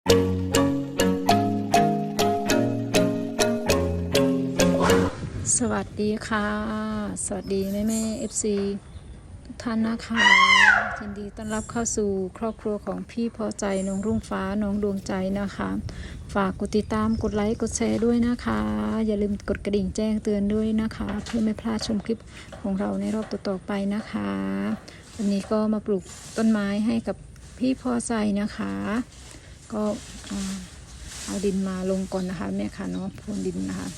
สวัสดีค่ะสวัสดีแม่FC ทุกท่านนะคะยินดีต้อนรับเข้าสู่ครอบครัวของพี่พอใจน้องรุ่งฟ้าน้องดวงใจนะคะฝากกดติดตามกดไลค์กดแชร์ด้วยนะคะอย่าลืมกดกระดิ่งแจ้งเตือนด้วยนะคะเพื่อไม่พลาดชมคลิปของเราในรอบต่อๆไปนะคะวันนี้ก็มาปลูกต้นไม้ให้กับพี่พอใจนะคะก็เอาดินมาลงก่อนนะคะแม่ค่ะเนาะพรวนดินนะคะ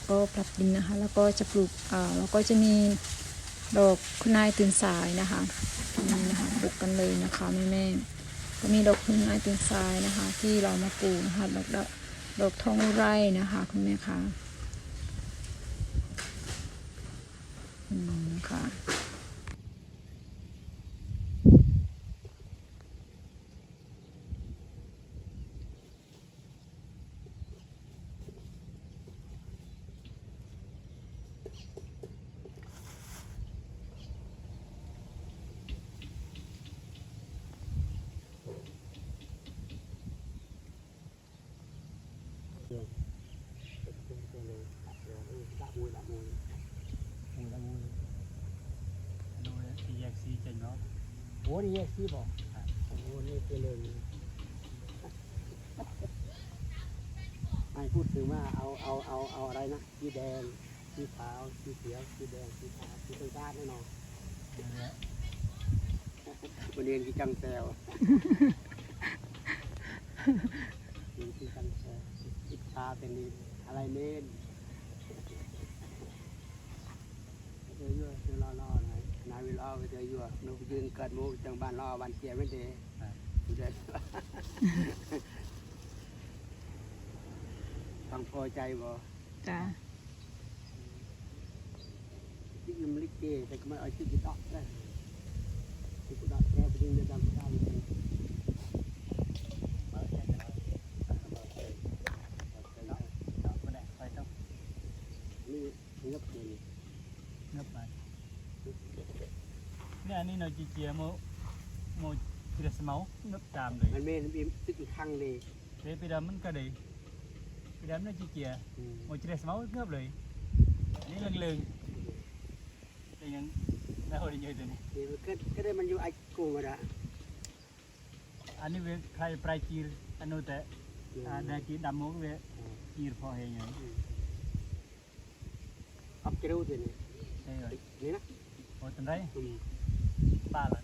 ก็ปรับดินนะคะแล้วก็จะปลูกแล้วก็จะมีดอกคุณนายตื่นสายนะคะนี่นะคะปลูกกันเลยนะคะแม่ก็มีดอกคุณนายตื่นสายนะคะที่เรามาปลูกนะคะดอกทองอุไรนะคะคุณแม่ค่ะค่ะโอ้นี่แยกซีบอกโอ้นี่เป็นเลยไม่พูดถึงว่าเอาอะไรนะสีแดงสีขาวสีเขียวสีแดงสีขาวสีต้นกล้าแน่นอนวันนี้ที่จังแซวที่จังแซวอิจฉาเป็นอะไรเน้นเยอะๆล่อๆหน่อยนายวิลล์ไปเจออยู่นูไปยืนเกิดมูจังบ้านล่อบ้านเกียร์ไม่ดีเด็ดฟังพอใจบ่จ้าที่ยังไม่เกแต่ก็ไม่เอาที่จะดอกได้ที่จะดอกแค่ไปยิงจะดำได้เลยนี่เงือบเลยเงือบไปเนี่ยอันนี้เราจีเจียโมจิระสมอเงือบตามเลยมันมีตึกอีกครั้งเลยเดี๋ยวไปดำมันก็ได้ไปดำเนี่ยจีเจียโมจิระสมอเงือบเลยนี่เลื่องแต่ยังได้หัวดีเยอะตัวนี้ก็ได้มันอยู่ไอ้กูมาละอันนี้เวใครปลายจีอันนู้นแต่ได้จีดำมุกเวจีพอเองอย่างอับเจริญตัวนี้ใช่เลยนี่นะโอ้ตันไรป้าละ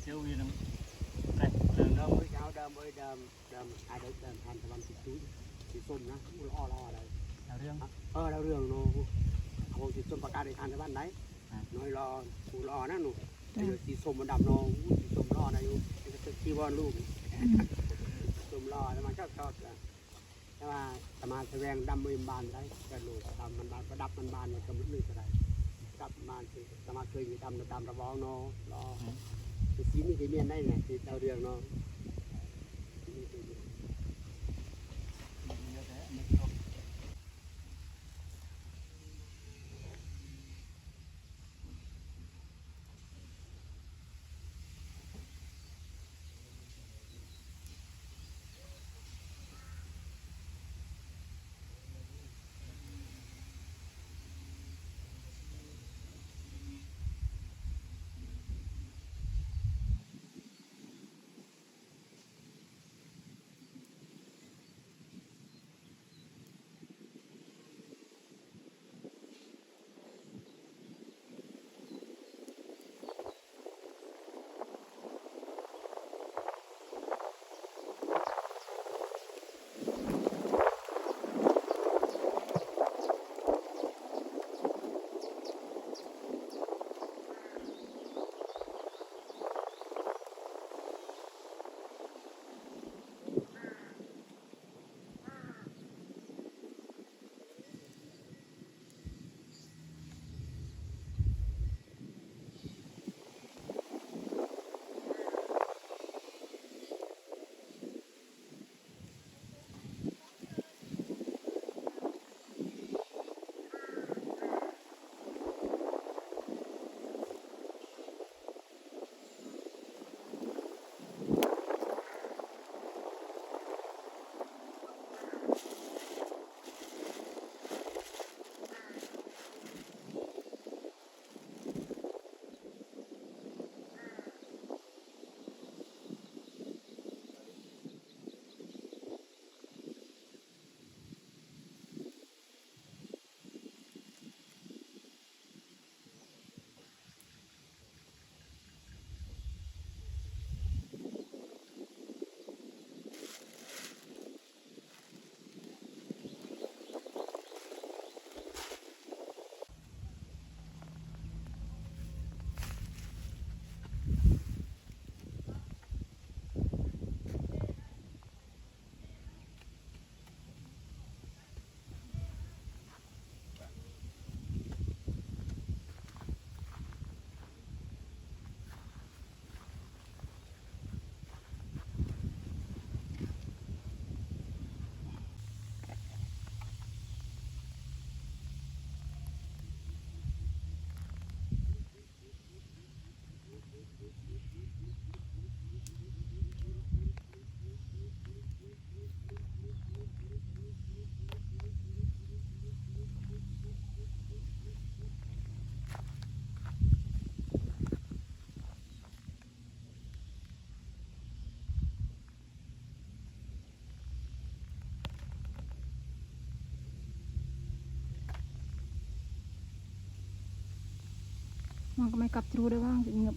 เชี่ยวยืนแต่เรื่องเดิมเช้าเดิมไอ้เดิมทานตะวันสีส้มนะมันอ้ออะไรเรื่องเราเรื่องโน้เอาสีส้มประกาศในทานตะวันไหนน้อยรอผู้รอนะหนูสีส้มมันดำนองสีส้มรอนะอยู่ที่วอนลูกส้มรอแต่มันชอบแต่ว่าสมาแสดงดำมือบานได้แต่ลูกทำมันบานประดับมันบานมันกำลังลื่นอะไรดับมันสมาเคยมีดำระบองโนรอสีนี่จะเมียนได้ไงสีดาวเรืองเนาะ มันก็ไม่กลับทรูได้บ้างเงียบ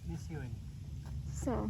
นี่สิเว้ย สอง